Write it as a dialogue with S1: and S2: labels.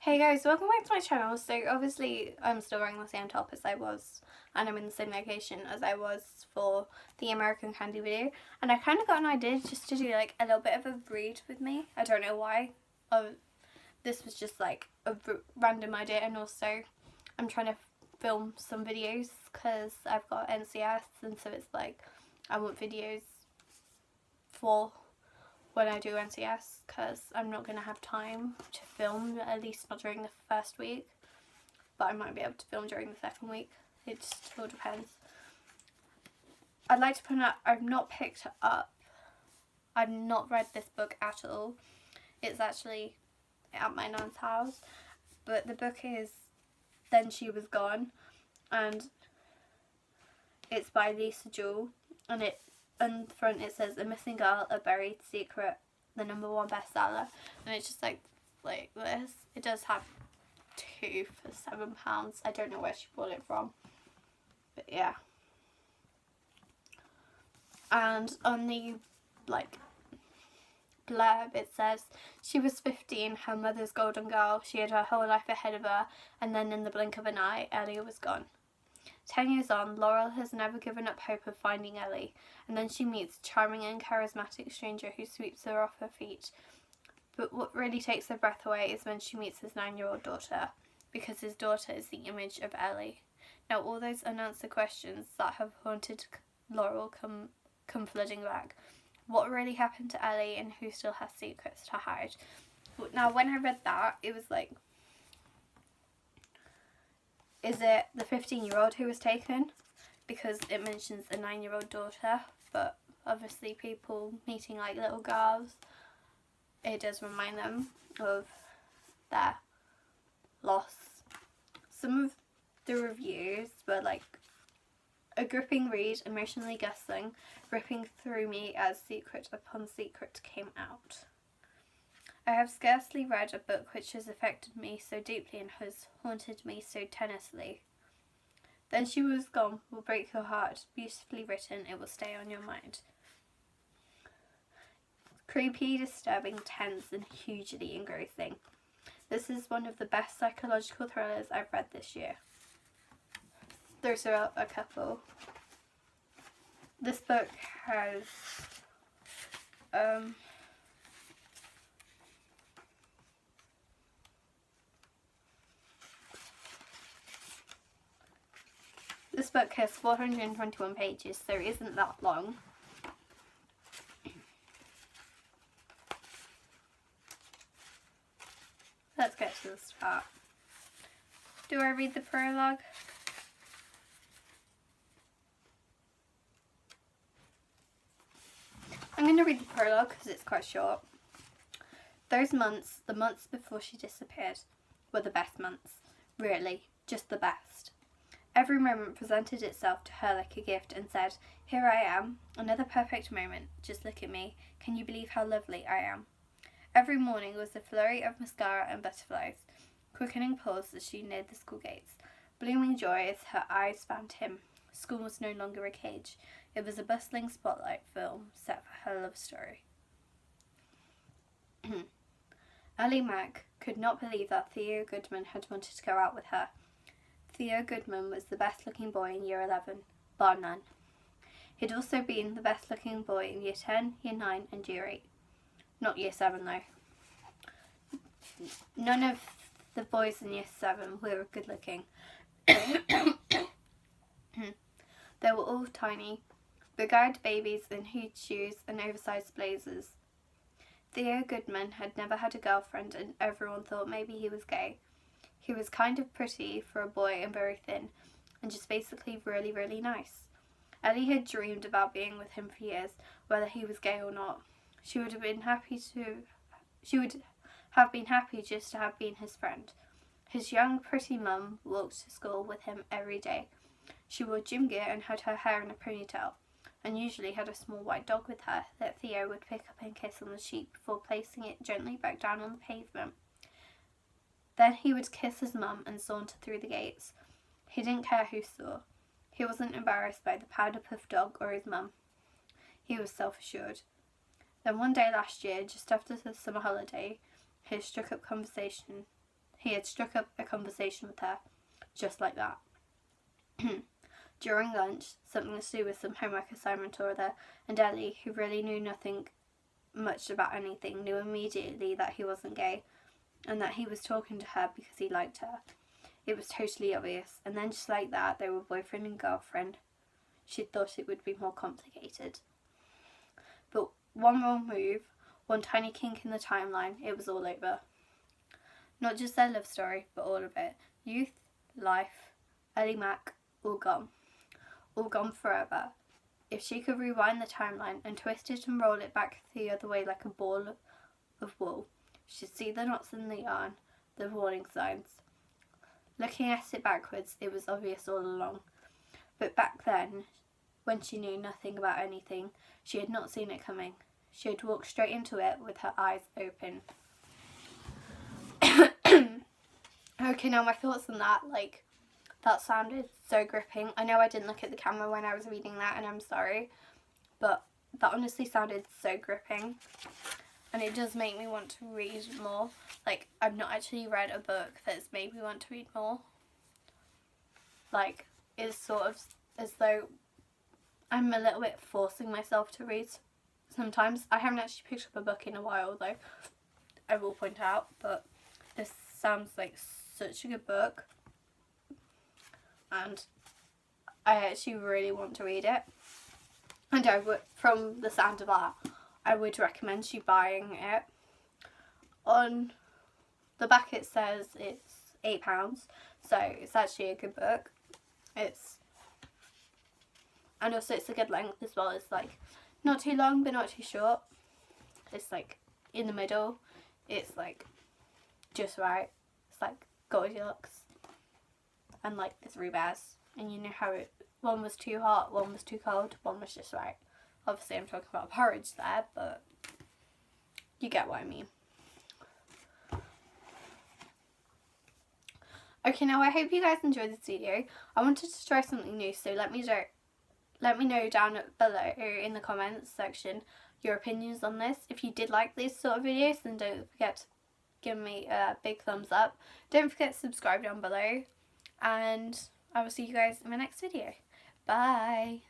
S1: Hey guys, welcome back to my channel. So obviously I'm still wearing the same top as I was, and I'm in the same location as I was for the American Candy video, and I kind of got an idea just to do like a little bit of a read with me. I don't know why. This was just like a random idea, and also I'm trying to film some videos because I've got NCS, and so it's like I want videos for when I do NCS because I'm not going to have time to film, at least not during the first week, but I might be able to film during the second week. It just all depends. I'd like to point out I've not read this book at all. It's actually at my nan's house, but the book is Then She Was Gone, and it's by Lisa Jewell, and on the front it says A Missing Girl, A Buried Secret, the #1 bestseller, and it's just like this. It does have 2 for £7. I don't know where she bought it from, but yeah. And on the blurb it says she was 15, her mother's golden girl, she had her whole life ahead of her, and then in the blink of an eye Ellie was gone. 10 years on, Laurel has never given up hope of finding Ellie, and then she meets a charming and charismatic stranger who sweeps her off her feet. But what really takes her breath away is when she meets his 9-year-old daughter, because his daughter is the image of Ellie. Now all those unanswered questions that have haunted Laurel come flooding back. What really happened to Ellie, and who still has secrets to hide? Now when I read that, it was like, is it the 15-year-old who was taken? Because it mentions a 9-year-old daughter, but obviously people meeting like little girls, it does remind them of their loss. Some of the reviews were like, a gripping read, emotionally gusting, ripping through me as secret upon secret came out. I have scarcely read a book which has affected me so deeply and has haunted me so tenaciously. Then She Was Gone will break your heart. Beautifully written, it will stay on your mind. Creepy, disturbing, tense, and hugely engrossing. This is one of the best psychological thrillers I've read this year. Those are a couple. This book has this book has 421 pages, so it isn't that long. Let's get to the start. Do I read the prologue? I'm going to read the prologue because it's quite short. Those months, the months before she disappeared, were the best months. Really, just the best. Every moment presented itself to her like a gift and said, "Here I am, another perfect moment. Just look at me. Can you believe how lovely I am?" Every morning was a flurry of mascara and butterflies, quickening pulse as she neared the school gates, blooming joy as her eyes found him. School was no longer a cage. It was a bustling spotlight film set for her love story. Ellie Mack could not believe that Theo Goodman had wanted to go out with her. Theo Goodman was the best looking boy in Year 11, bar none. He'd also been the best looking boy in Year 10, Year 9 and Year 8. Not Year 7 though. None of the boys in Year 7 were good looking. They were all tiny, big-eyed babies in huge shoes and oversized blazers. Theo Goodman had never had a girlfriend, and everyone thought maybe he was gay. He was kind of pretty for a boy and very thin, and just basically really, really nice. Ellie had dreamed about being with him for years, whether he was gay or not. She would have been happy just to have been his friend. His young, pretty mum walked to school with him every day. She wore gym gear and had her hair in a ponytail, and usually had a small white dog with her that Theo would pick up and kiss on the cheek before placing it gently back down on the pavement. Then he would kiss his mum and saunter through the gates. He didn't care who saw. He wasn't embarrassed by the powder puff dog or his mum. He was self-assured. Then one day last year, just after the summer holiday, he struck up conversation He had struck up a conversation with her, just like that. During lunch, something to do with some homework assignment or other, and Ellie, who really knew nothing much about anything, knew immediately that he wasn't gay, and that he was talking to her because he liked her. It was totally obvious, and then just like that, they were boyfriend and girlfriend. She'd thought it would be more complicated. But one wrong move, one tiny kink in the timeline, it was all over. Not just their love story, but all of it. Youth, life, Ellie Mack, all gone. All gone forever. If she could rewind the timeline and twist it and roll it back the other way like a ball of wool, she'd see the knots in the yarn, the warning signs. Looking at it backwards, it was obvious all along. But back then, when she knew nothing about anything, she had not seen it coming. She had walked straight into it with her eyes open. Okay, now my thoughts on that, that sounded so gripping. I know I didn't look at the camera when I was reading that, and I'm sorry, but that honestly sounded so gripping, and it does make me want to read more. I've not actually read a book that's made me want to read more. It's sort of as though I'm a little bit forcing myself to read sometimes. I haven't actually picked up a book in a while, though, I will point out, but this sounds like such a good book, and I actually really want to read it. And I would, from the sound of that, I would recommend you buying it. On the back it says it's £8, so it's actually a good book. And also it's a good length as well. It's not too long but not too short. It's in the middle. It's just right. It's Goldilocks. And the Three Bears. And you know how one was too hot, one was too cold, one was just right. Obviously I'm talking about porridge there, but you get what I mean. Okay, now I hope you guys enjoyed this video. I wanted to try something new, so let me know down below in the comments section your opinions on this. If you did like these sort of videos, then don't forget to give me a big thumbs up. Don't forget to subscribe down below, and I will see you guys in my next video. Bye!